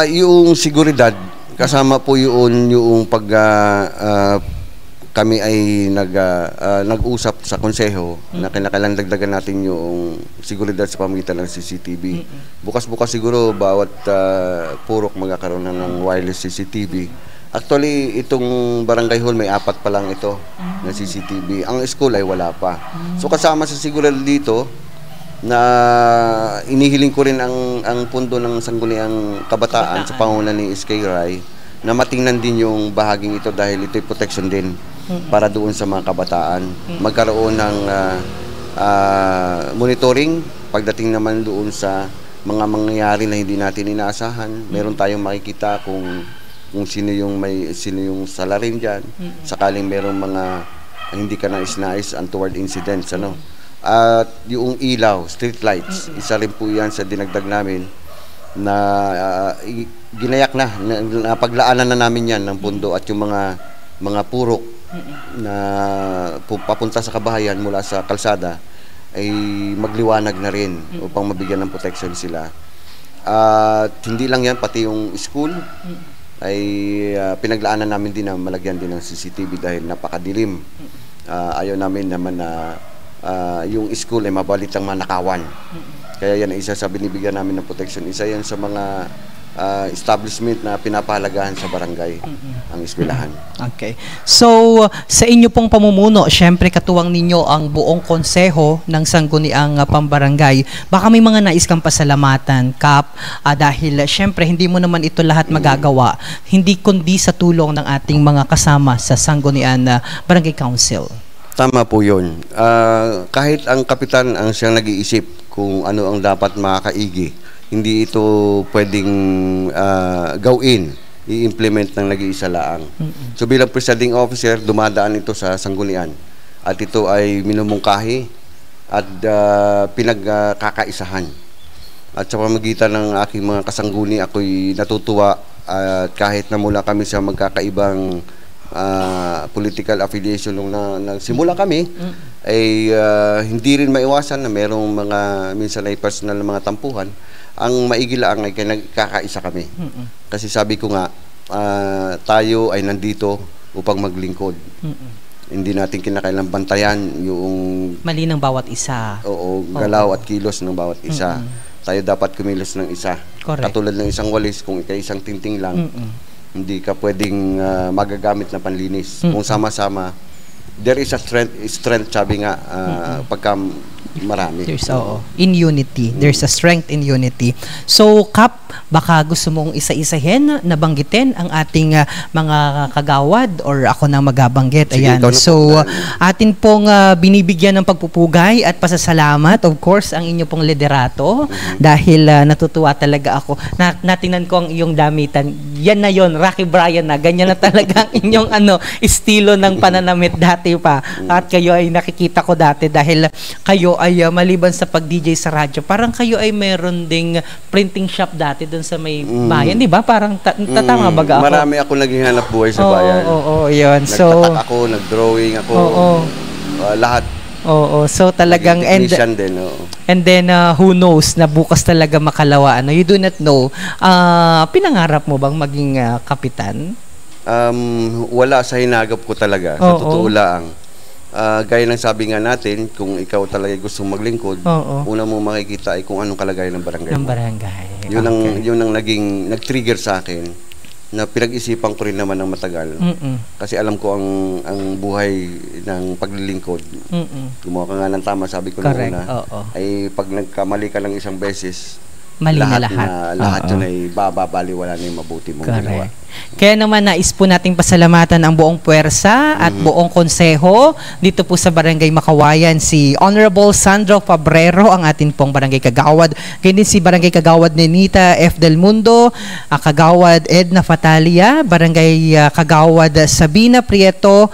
Yung seguridad, kasama po yung pag kami ay nag-usap sa konseho na kinakailangan dagdagan natin yung seguridad sa pamamagitan ng CCTV. Bukas-bukas siguro bawat purok magkakaroon na ng wireless CCTV. Actually, itong barangay hall may 4 pa lang ito na CCTV. Ang school ay wala pa. So kasama sa seguridad dito na inihiling ko rin ang pundo ng Sangguniang Kabataan sa panguna ni SK Rai na matingnan din yung bahaging ito, dahil ito'y protection din para doon sa mga kabataan. Magkaroon ng monitoring pagdating naman doon sa mga mangyayari na hindi natin inaasahan. Meron tayong makikita kung sino yung salarin diyan, sakaling merong mga hindi ka nais-nais untoward incidents, At yung ilaw, street lights, isa rin po yan sa dinagdag namin na ginayak na paglaanan na namin yan ng pundo, at yung mga purok na papunta sa kabahayan mula sa kalsada ay magliwanag na rin upang mabigyan ng protection sila. At hindi lang yan, pati yung school ay pinaglaanan namin din na malagyan din ng CCTV dahil napakadilim. Ayaw namin naman na yung school ay mabalitang manakawan. Kaya yan ay isa sa binibigyan namin ng protection. Isa yan sa mga establishment na pinapahalagahan sa barangay, ang eskwelahan. Okay. So, sa inyo pong pamumuno, syempre katuwang ninyo ang buong konseho ng Sangguniang Pambarangay. Baka may mga nais kang pasalamatan, Kap, dahil syempre hindi mo naman ito lahat magagawa, hindi kundi sa tulong ng ating mga kasama sa Sangguniang Barangay Council. Tama po yun. Kahit ang kapitan ang siyang nag-iisip kung ano ang dapat makakaigi, hindi ito pwedeng gawin, i-implement ng nag-iisa laang. So bilang presiding officer, dumadaan ito sa sanggunian. At ito ay minumungkahi at pinagkakaisahan. At sa pamamagitan ng aking mga kasangguni, ako'y natutuwa at kahit na mula kami sa magkakaibang political affiliation nung nagsimula kami, ay hindi rin maiwasan na merong mga minsan ay personal na mga tampuhan. Ang maigi lang ay nagkakaisa kami. Kasi sabi ko nga, tayo ay nandito upang maglingkod. Hindi natin kinakailangan bantayan yung mali ng bawat isa. Oo, galaw at kilos ng bawat isa. Tayo dapat kumilos ng isa. Correct. Katulad ng isang walis, kung ikay isang tingting lang, hindi ka pwedeng magagamit na panlinis. Kung sama-sama, there is a strength, sabi nga, pagka marami. In unity. There's a strength in unity. So, Kap, baka gusto mong isa-isahin, nabanggitin ang ating mga kagawad or ako na magabanggit. Sige, Ayan. So, atin pong binibigyan ng pagpupugay at pasasalamat, of course, ang inyo pong liderato dahil natutuwa talaga ako. Natingnan ko ang iyong damitan. Yan na yon, Rocky Brian na. Ganyan na talaga ang inyong estilo ng pananamit dati pa. At kayo ay nakikita ko dati dahil kayo ay maliban sa pag-DJ sa radyo, parang kayo ay meron ding printing shop dati doon sa may bayan, di ba? Parang tatama baga ako? Marami ako naging hanap buhay sa bayan. Oo, yun. Nagtatak ako, nag-drawing ako, lahat. Oo, so talagang din, and then who knows na bukas talaga makalawa. You do not know. Pinangarap mo bang maging kapitan? Wala sa hinagap ko talaga. Sa totoo lang. Gaya ng sabi nga natin, kung ikaw talaga gustong maglingkod, una mo makikita ay kung anong kalagayan ng barangay mo. Yun ang nag-trigger sa akin na pinag-isipan ko rin naman ng matagal. Kasi alam ko ang buhay ng paglilingkod. Gumawa ka nga ng tama, sabi ko noong una, ay pag nagkamali ka ng isang beses, mali na lahat. Lahat yun ay bababaliwala na yung mabuti mong ginawa. Kaya naman nais po nating pasalamatan ang buong puwersa at buong konseho dito po sa Barangay Makawayan, si Honorable Sandro Fabrero, ang atin pong Barangay Kagawad. Ganyan din si Barangay Kagawad Nenita F. Del Mundo, Kagawad Edna Fatalia, Barangay Kagawad Sabina Prieto,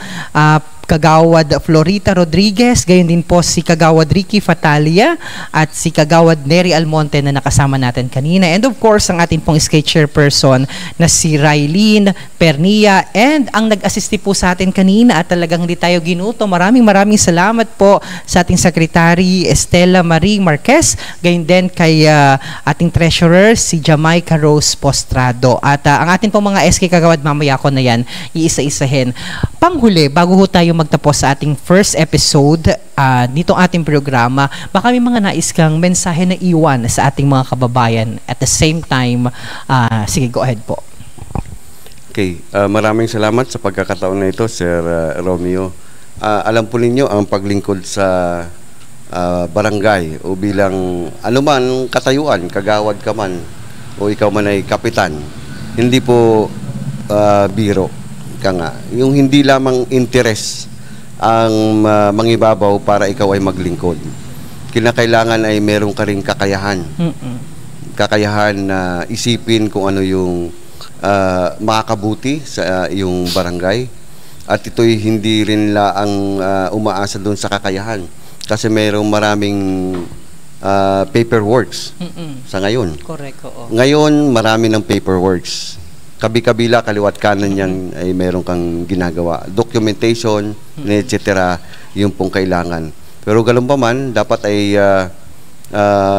Kagawad Florita Rodriguez, gayon din po si Kagawad Ricky Fatalia at si Kagawad Neri Almonte na nakasama natin kanina. And of course, ang ating pong skate chairperson na si Raylene Pernia, and ang nag-assist po sa atin kanina at talagang hindi tayo ginuto. Maraming salamat po sa ating Secretary Estela Marie Marquez, gayon din kay ating treasurer si Jamaica Rose Postrado. At ang ating pong mga SK Kagawad, mamaya ko na yan iisa-isahin. Panghuli, bago ho tayo magtapos sa ating first episode nitong ating programa, baka may mga nais kang mensahe na iwan sa ating mga kababayan. At the same time, sige, go ahead po. Okay, maraming salamat sa pagkakataon na ito, Sir Romeo. Alam po ninyo, ang paglingkod sa barangay o bilang anuman katayuan, kagawad ka man o ikaw man ay kapitan, hindi po biro. Yung hindi lamang interes ang mangibabaw para ikaw ay maglingkod. Kinakailangan ay meron ka ring kakayahan. Kakayahan na isipin kung ano yung makakabuti sa iyong barangay. At ito'y hindi rin laang umaasa doon sa kakayahan. Kasi merong maraming paperworks sa ngayon. Correct, oo. Ngayon, marami ng paperworks. Kabi-kabila, kaliwat kanan yan ay meron kang ginagawa. Documentation, etc. yung pong kailangan. Pero ganun pa man, dapat ay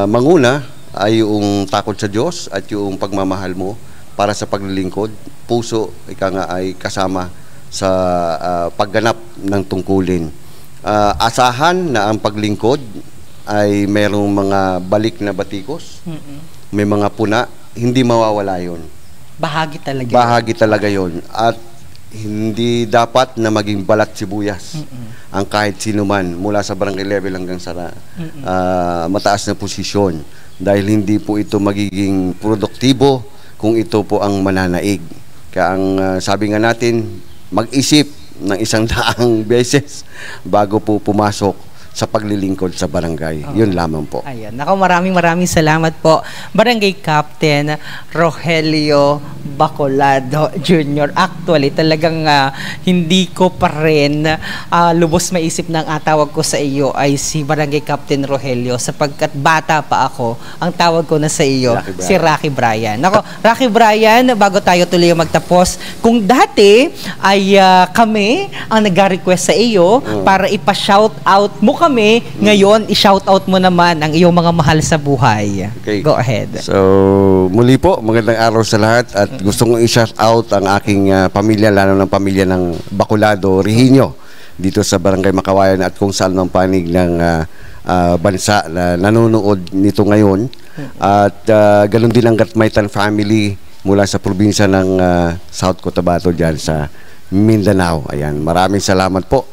manguna ay yung takot sa Diyos at yung pagmamahal mo para sa paglilingkod. Puso, ika nga ay kasama sa pagganap ng tungkulin. Asahan na ang paglingkod ay merong mga balik na batikos. May mga puna, hindi mawawala yun. Bahagi talaga. Bahagi talaga yon. At hindi dapat na maging balat sibuyas ang kahit sino man mula sa barangay level hanggang sa mataas na posisyon, dahil hindi po ito magiging produktibo kung ito po ang mananaig. Kaya ang sabi nga natin, mag-isip ng 100 beses bago po pumasok sa paglilingkod sa barangay. Yun lamang po. Ayan. Nako, maraming salamat po. Barangay Captain Rogelio Bacolado Jr. Actually, talagang hindi ko pa rin lubos maisip na ang tawag ko sa iyo ay si Barangay Captain Rogelio, sapagkat bata pa ako, ang tawag ko na sa iyo, si Rocky Brian. Nako, Rocky Brian, bago tayo tuloy magtapos, kung dati ay kami ang nag-request sa iyo para ipa-shout out mo kami, ngayon i-shout out mo naman ang iyong mga mahal sa buhay. Okay. Go ahead. So, muli po, magandang araw sa lahat at gusto kong i-shout out ang aking pamilya, lalo ng pamilya ng Bacolado, Reginio, dito sa Barangay Makawayan at kung saan mang panig ng bansa na nanonood nito ngayon. At ganun din ang Gatmaytan family mula sa probinsya ng South Cotabato dyan sa Mindanao. Ayan, maraming salamat po.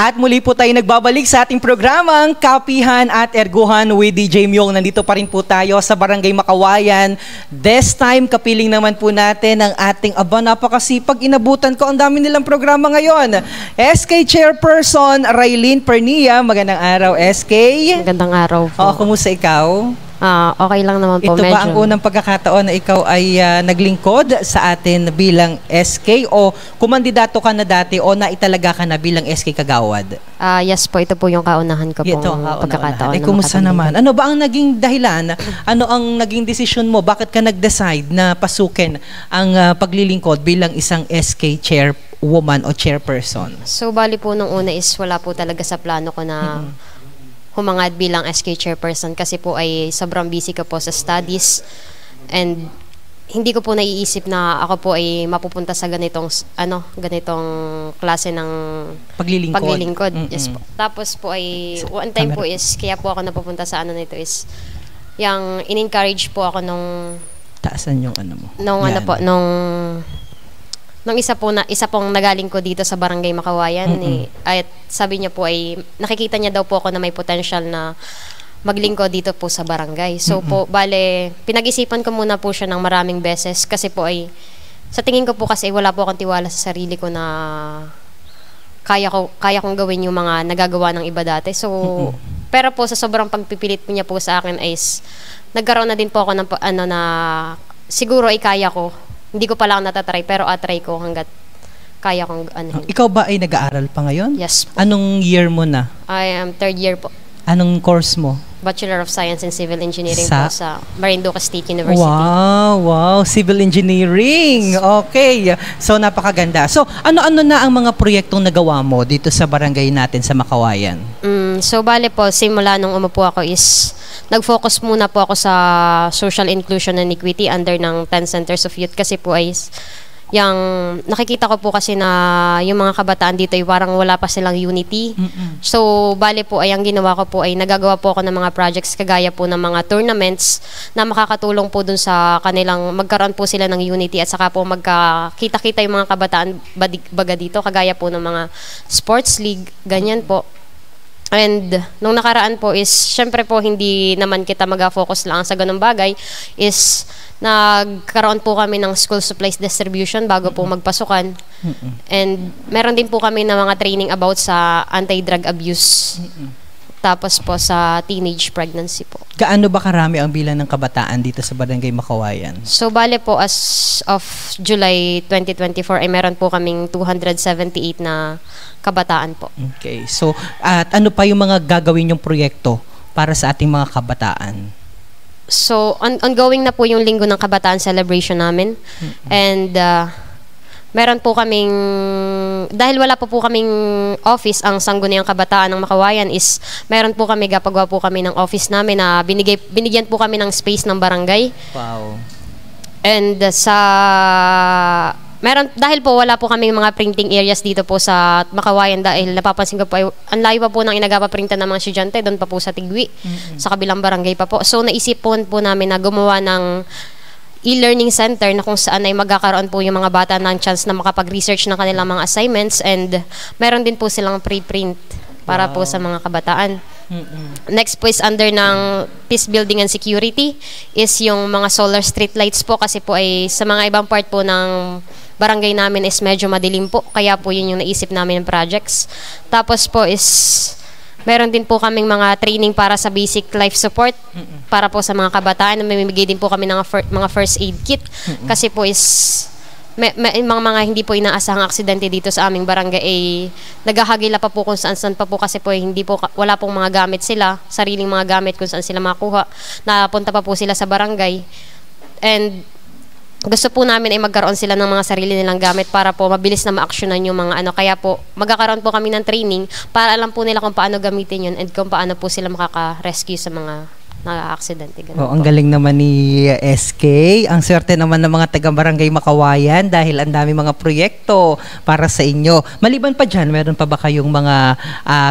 At muli po tayo nagbabalik sa ating programang Kapihan at Erguhan with DJ Myong. Nandito pa rin po tayo sa Barangay Makawayan. This time, kapiling naman po natin ang ating napakasipag. Inabutan ko, ang dami nilang programa ngayon. SK Chairperson Raylene Pernia. Magandang araw, SK. Magandang araw po. Kumusta ikaw? Okay lang naman po. Ito ba ang unang pagkakataon na ikaw ay naglingkod sa atin bilang SK o kumandidato ka na dati o naitalaga ka na bilang SK Kagawad? Yes po, ito po yung kaunahan ko pong pagkakataon. Kumusta naman? Ano ba ang naging dahilan? Ano ang naging desisyon mo? Bakit ka nag-decide na pasukin ang paglilingkod bilang isang SK chairwoman o chairperson? So, bali po nung una is wala po talaga sa plano ko na humangad bilang SK chairperson kasi po ay sobrang busy ko po sa studies and hindi ko po naiisip na ako po ay mapupunta sa ganitong klase ng paglilingkod. Yes po. Tapos po ay one time po is kaya po ako napupunta sa nito is yung in-encourage po ako nung taasan yung mo. Nung isa pong nagaling ko dito sa Barangay Makawayan at sabi niya po ay nakikita niya daw po ako na may potential na maglingkod dito po sa barangay. So po bale pinag-isipan ko muna po siya ng maraming beses kasi po ay sa tingin ko po kasi wala po akong tiwala sa sarili ko na kaya kong gawin yung mga nagagawa ng iba dati. So pero po sa sobrang pagpipilit niya po sa akin is nagkaroon na din po ako ng na siguro ay kaya ko. Hindi ko pa lang natatry pero atry ko hanggat kaya kong Ikaw ba ay nag-aaral pa ngayon? Yes po. Anong year mo na? I am third year po. Anong course mo? Bachelor of Science in Civil Engineering po sa Marinduque State University. Wow, Civil Engineering. Okay. So, napakaganda. So, ano-ano na ang mga proyektong nagawa mo dito sa barangay natin sa Makawayan? So, bale po, simula nung umupo ako is nag-focus muna po ako sa social inclusion and equity under ng 10 centers of youth kasi po ay yung nakikita ko po kasi na yung mga kabataan dito ay parang wala pa silang unity. So, bale po ay ang ginawa ko po ay nagagawa po ako ng mga projects kagaya po ng mga tournaments na makakatulong po dun sa kanilang magkaroon po sila ng unity at saka po magkakita-kita yung mga kabataan baga dito kagaya po ng mga sports league, ganyan po. And nung nakaraan po is, syempre po hindi naman kita mag-focus lang sa ganung bagay, is nagkaroon po kami ng school supplies distribution bago po magpasukan. And meron din po kami ng mga training about sa anti-drug abuse. Tapos po sa teenage pregnancy po. Gaano ba karami ang bilang ng kabataan dito sa Barangay Makawayan? So bale po as of July 2024 ay meron po kaming 278 na kabataan po. Okay. So at ano pa yung mga gagawin yung proyekto para sa ating mga kabataan? So ongoing na po yung Linggo ng Kabataan celebration namin. And meron po kaming, dahil wala po kaming office ang Sangguniang Kabataan ng Makawayan is, meron po kami, gapagawa po kami ng office namin na binigyan po kami ng space ng barangay. Wow. And dahil po wala po kaming mga printing areas dito po sa Makawayan dahil napapansin ko po ay ang layo pa po ng inagapaprintan ng mga estudyante doon pa po sa Tigwi, sa kabilang barangay pa po. So naisip po namin na gumawa ng e-learning center na kung saan ay magkakaroon po yung mga bata ng chance na makapag-research ng kanilang mga assignments and meron din po silang pre-print para po sa mga kabataan. Next po is under ng Peace Building and Security is yung mga solar street lights po kasi po ay sa mga ibang part po ng barangay namin is medyo madilim po kaya po yun yung naisip namin ng projects. Tapos po is meron din po kaming mga training para sa basic life support para po sa mga kabataan. Mamimigay din po kami ng mga first aid kit kasi po is mga hindi po inaasahang aksidente dito sa aming barangay ay naghahagila pa po kung saan pa po kasi po hindi po wala pong mga gamit sila, sariling mga gamit kung saan sila makuha. Napunta pa po sila sa barangay. And gusto po namin ay magkaroon sila ng mga sarili nilang gamit para po mabilis na ma-actionan yung mga kaya po magkakaroon po kami ng training para alam po nila kung paano gamitin yun and kung paano po sila makaka-rescue sa mga naka-aksidente. Ang galing naman ni SK. Ang swerte naman ng mga taga-barangay Makawayan dahil ang dami mga proyekto para sa inyo. Maliban pa dyan, meron pa ba kayong mga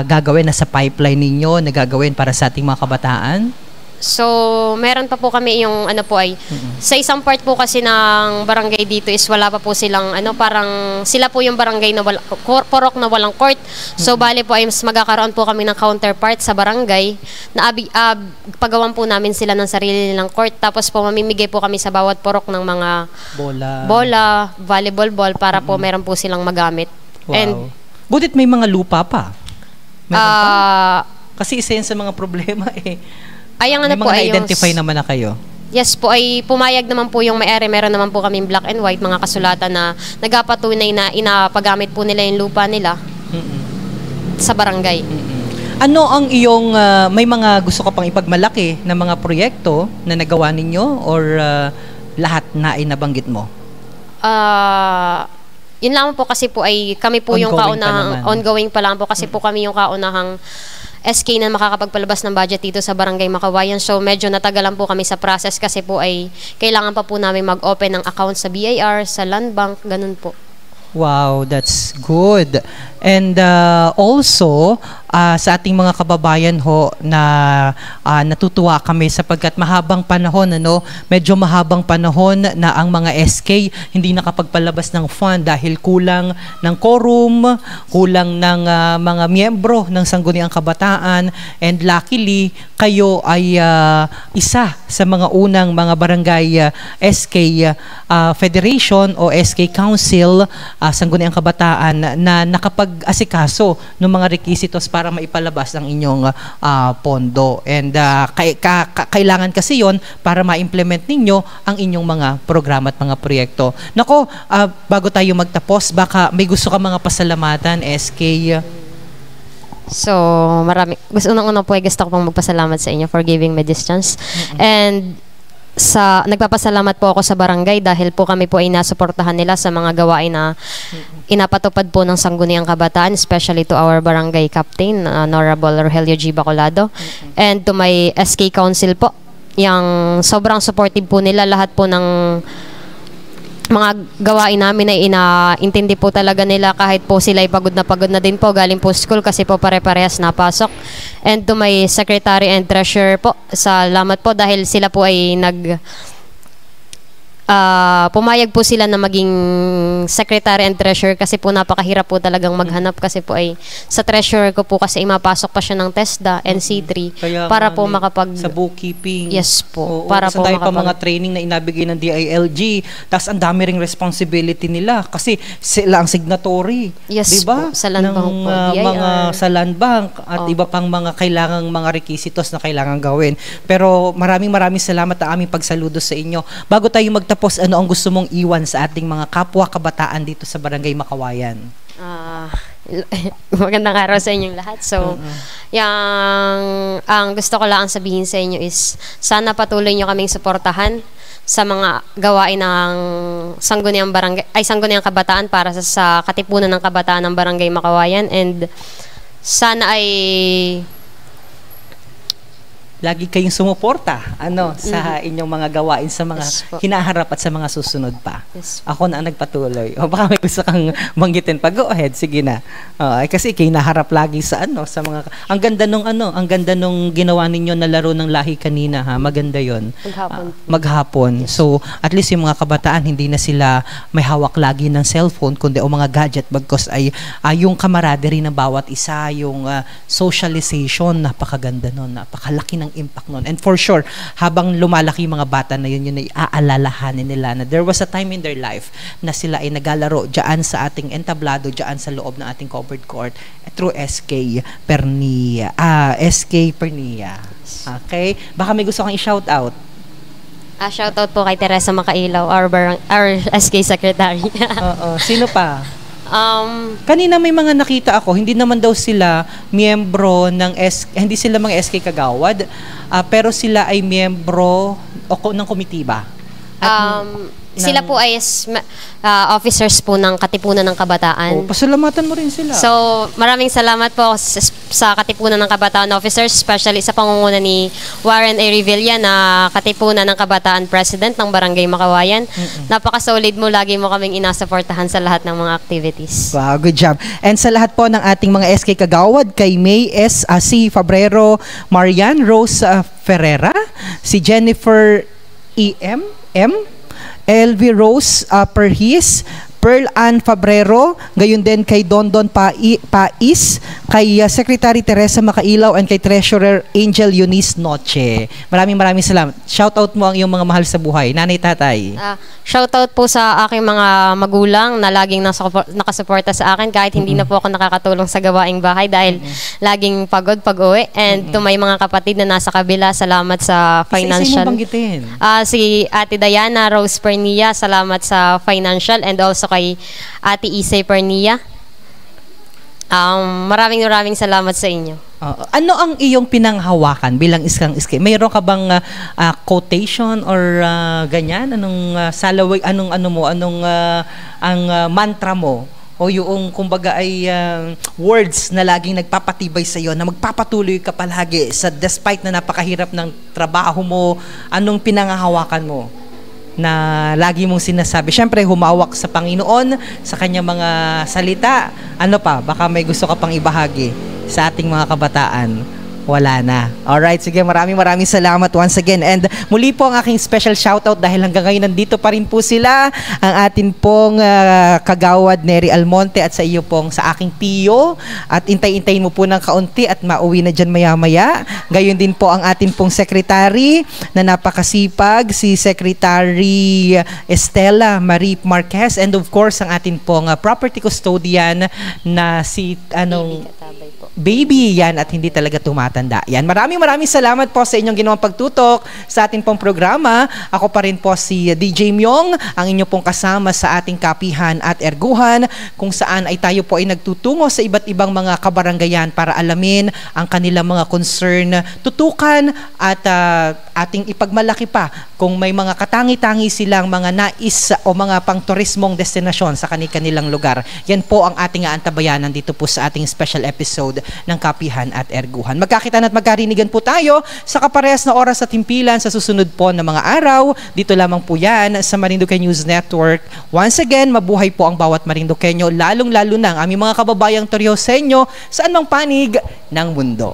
gagawin na sa pipeline ninyo na gagawin para sa ating mga kabataan? So, meron pa po kami yung ano po ay, sa isang part po kasi ng barangay dito is wala pa po silang ano, parang sila po yung barangay na purok na walang court. So, bali po ay mas magkakaroon po kami ng counterpart sa barangay na pagawan po namin sila ng sarili nilang court. Tapos po mamimigay po kami sa bawat purok ng mga bola, volleyball ball para po meron po silang magamit. Wow. And butit may mga lupa pa. Meron pa? Kasi isa yan sa mga problema eh. Ay, ang ano may po, mga na-identify naman na kayo. Yes po, ay pumayag naman po yung may-ari. Meron naman po kaming black and white, mga kasulatan na nagpapatunay na inapagamit po nila yung lupa nila sa barangay. Ano ang iyong, may mga gusto ka pang ipagmalaki na mga proyekto na nagawa ninyo or lahat na inabanggit mo? Yun lang po kasi po ay kami po yung kaunahang, ongoing pa lang po kasi po kami yung kaunahang SK na makakapagpalabas ng budget dito sa Barangay Makawayan. So medyo natagalan po kami sa process kasi po ay kailangan pa po namin mag-open ng account sa BIR, sa Land Bank, ganun po. Wow, that's good. And also, sa ating mga kababayan ho na natutuwa kami sapagkat mahabang panahon, medyo mahabang panahon na ang mga SK hindi nakapagpalabas ng fund dahil kulang ng quorum, kulang ng mga miyembro ng Sangguniang Kabataan, and luckily, kayo ay isa sa mga unang mga barangay SK Federation o SK Council Sangguniang Kabataan na nakapag-asikaso ng mga requisitos para maipalabas ang inyong pondo. And kailangan kasi yon para ma-implement ninyo ang inyong mga programa at mga proyekto. Nako, bago tayo magtapos, baka may gusto ka mga pasalamatan, SK? So, unang-una po ay gusto ko pong magpasalamat sa inyo for giving me this chance. And nagpapasalamat po ako sa barangay dahil po kami po ay nasuportahan nila sa mga gawain na inapatupad po ng Sangguniang Kabataan, especially to our barangay captain, Honorable Rogelio G. Bacolado, and to my SK Council po. Yang sobrang supportive po nila, lahat po ng mga gawain namin ay inaintindi po talaga nila kahit po sila ay pagod na din po galing po school kasi po pare-parehas napasok. And to my secretary and treasurer po, salamat po dahil sila po ay pumayag po sila na maging secretary and treasurer kasi po napakahirap po talagang maghanap kasi po ay sa treasurer ko po kasi mapasok pa siya ng TESDA, NC3 para po sa bookkeeping. Yes po. Oo, para po pa mga training na inabigay ng DILG. Tapos ang dami ring responsibility nila kasi sila ang signatory. Yes diba? Po. Sa Land Bank po. Sa Land Bank at iba pang mga kailangang mga requisitos na kailangan gawin. Pero maraming salamat ang aming pagsaludo sa inyo. Bago tayo magtapos, ano ang gusto mong iwan sa ating mga kapwa kabataan dito sa Barangay Makawayan? Magandang araw sa inyong lahat. So, ang gusto ko lang sabihin sa inyo is sana patuloy nyo kaming suportahan sa mga gawain ng Sangguniang Kabataan para sa katipunan ng kabataan ng Barangay Makawayan, and sana ay lagi kayong sumuporta sa inyong mga gawain sa mga hinaharap at sa mga susunod pa. Ako na ang nagpatuloy. O baka may gusto kang banggitin pa, go ahead, sige na. Kasi kayo naharap lagi sa sa mga ang ganda nung ginawa ninyo na laro ng lahi kanina, ha. Maganda 'yon. Maghapon. So, at least yung mga kabataan hindi na sila may hawak lagi ng cellphone kundi o mga gadget bagkus ay yung camaraderie ng bawat isa, yung socialization, napakaganda noon, napakalaki ng impact nun. And for sure, habang lumalaki yung mga bata na yun ay aalalahanin nila na there was a time in their life na sila ay naglalaro dyan sa ating entablado, dyan sa loob ng ating covered court through SK Pernia. SK Pernia. Okay? Baka may gusto kang i-shout out. Shoutout po kay Teresa Makailaw, our SK secretary. Sino pa? Kanina may mga nakita ako, hindi naman daw sila miyembro ng hindi sila mga SK Kagawad, pero sila ay miyembro ng komitiba. Sila po ay officers po ng Katipunan ng Kabataan. Pasalamatan mo rin sila. So, maraming salamat po sa Katipunan ng Kabataan officers, especially sa pangunguna ni Warren A. Revilla na Katipunan ng Kabataan President ng Barangay Makawayan. Napaka-solid mo, lagi mo kaming inasuportahan sa lahat ng mga activities. Wow, good job. And sa lahat po ng ating mga SK Kagawad, kay May S. C. Fabrero, Marian Rose Ferrera, si Jennifer E.M. LV Rose Perhis, Pearl Ann Fabrero, gayon din kay Dondon Pais, kay Secretary Teresa Makailaw, and kay Treasurer Angel Eunice Noche. Maraming salamat. Shout out mo ang iyong mga mahal sa buhay. Nanay, tatay. Shout out po sa aking mga magulang na laging nakasuporta sa akin kahit hindi na po ako nakakatulong sa gawaing bahay dahil laging pagod pag-uwi. And to may mga kapatid na nasa kabila, salamat sa financial. Isa mo banggitin. Si Ate Diana Rose Pernia, salamat sa financial, and also kay Ate Isay Pernia. Maraming salamat sa inyo. Ano ang iyong pinanghawakan bilang iskang iske? Mayroon ka bang quotation or ganyan? Anong salaway, anong ang mantra mo? O yung kumbaga ay words na laging nagpapatibay sa iyo na magpapatuloy ka palagi sa despite na napakahirap ng trabaho mo? Anong pinanghahawakan mo na lagi mong sinasabi? Siyempre, humawak sa Panginoon, sa kanyang mga salita. Ano pa? Baka may gusto ka pang ibahagi sa ating mga kabataan. Wala na. Alright, sige, maraming salamat once again. And muli po ang aking special shoutout dahil hanggang ngayon nandito pa rin po sila, ang atin pong kagawad Nery Almonte at sa iyo pong sa aking tiyo. At intay-intayin mo po ng kaunti at mauwi na dyan maya-maya. Gayon din po ang atin pong secretary na napakasipag, si Secretary Estela Marie Marquez, and of course ang atin pong property custodian na si Baby yan, at hindi talaga tumatanda. Yan. Maraming salamat po sa inyong ginawang pagtutok sa ating pong programa. Ako pa rin po si DJ Myong, ang inyo pong kasama sa ating kapihan at erguhan, kung saan ay tayo po ay nagtutungo sa iba't ibang mga kabaranggayan para alamin ang kanilang mga concern, tutukan at ating ipagmalaki pa kung may mga katangi-tangi silang mga nais o mga pang-turismong destinasyon sa kanilang lugar. Yan po ang ating aantabayanan dito po sa ating special episode ng Kapihan at Erguhan. Magkakitan at magkarinigan po tayo sa kaparehas na oras at himpilan sa susunod po na mga araw. Dito lamang po yan sa Marinduque News Network. Once again, mabuhay po ang bawat Marinduqueño, lalong-lalo na ang aming mga kababayang Torioseño saan mang panig ng mundo.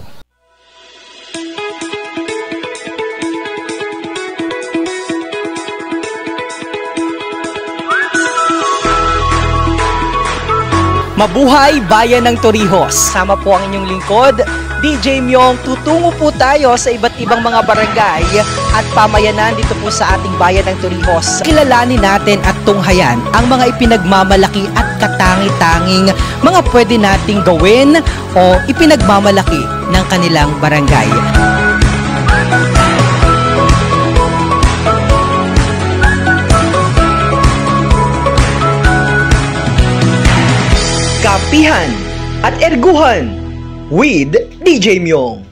Mabuhay Bayan ng Torrijos! Sama po ang inyong lingkod, DJ Myong. Tutungo po tayo sa iba't ibang mga barangay at pamayanan dito po sa ating Bayan ng Torrijos. Kilalanin natin at tunghayan ang mga ipinagmamalaki at katangi-tanging mga pwede nating gawin o ipinagmamalaki ng kanilang barangay. Kapihan at Erguhan with DJ Myong.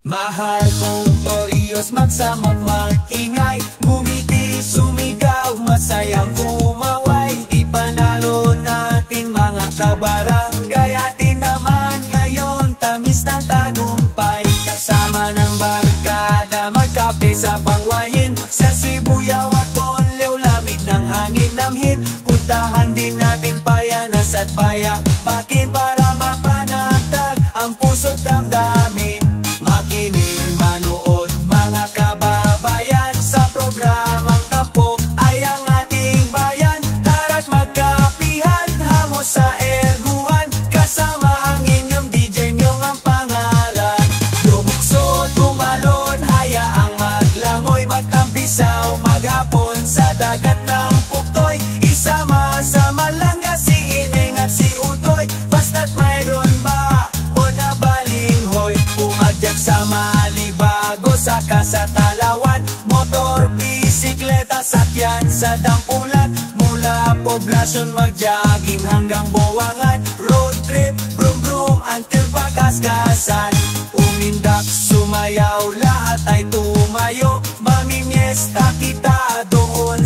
Mahal kong Torrijos, magsamang mag-ingay, bumiti, sumigaw, masayang kumaway. Ipanalo natin mga kabarangay, atin naman ngayon tamis ng tagumpay. Kasama ng barkada, magkape sa pangwahin, sa Sibuyaw at Bonleo, lamig ng hangin namhin. Puntahan din natin Payanas at Payapakin para mapanatag ang puso't damdamin. Makinig, manood mga kababayan sa programang Tampok ay ang ating bayan. Tara't magkapihan, hango sa Erguhan, kasama ang inyong DJ Myong ang pangalan. Lumukso, tumalon, hayaang maglangoy, magtampisaw, maghapon sa dagat ng Puktoy. Isama-sama lang si Ineng at si Utoy, basta't mayroon ba o nabalinghoy. Umadyag sa Malibago, saka sa Talawan, motor, bisikleta, sakyan sa Dampulan. Mula poblasyon mag-jogging hanggang Buwangan, road trip, brum-brum until Pagkaskasan. Umindak, sumayaw, lahat ay tumayo, mamimiesta kita doon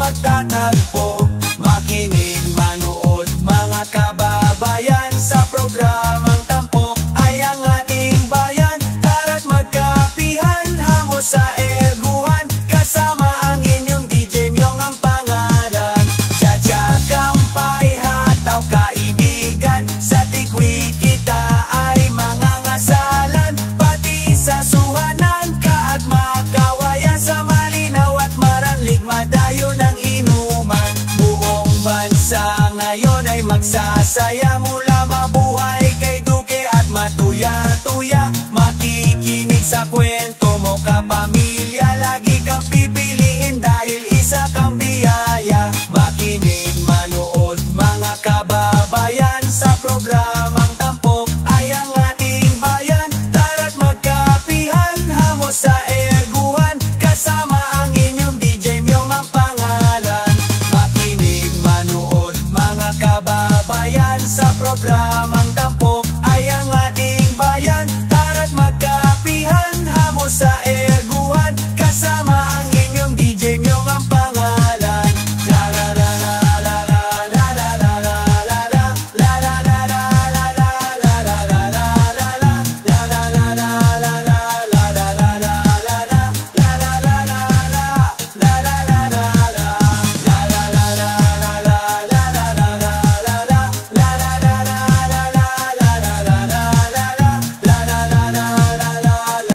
magtatagpo. Makinig, manood mga kababayan, sa programang Tampok ay ang ating bayan. Tara't magkapihan, hango sa erguhan, kasama ang inyong DJ Myong ang pangalan. Tiyatya kampay, hataw kaibigan, sa tigwi kita ay mga ngasalan. Pati sa suhanan, kaat makawayan, sa malinaw at maranlig, madayo ng inuman. Buong bansa ngayon ay magsasaya, mula mabuhay kay Duque at matuya-tuya. Makikinig sa kwento mo kapamilya, lagi kang pipiliin dahil isa kang biyaya. Makinig, manood mga kababayan, sa programang Tampok ay ang ating bayan. Tara't magkapihan, hango sa erguhan, kasama ang inyong DJ Myong ang pangalan. Makinig, manood mga kababayan, sa programang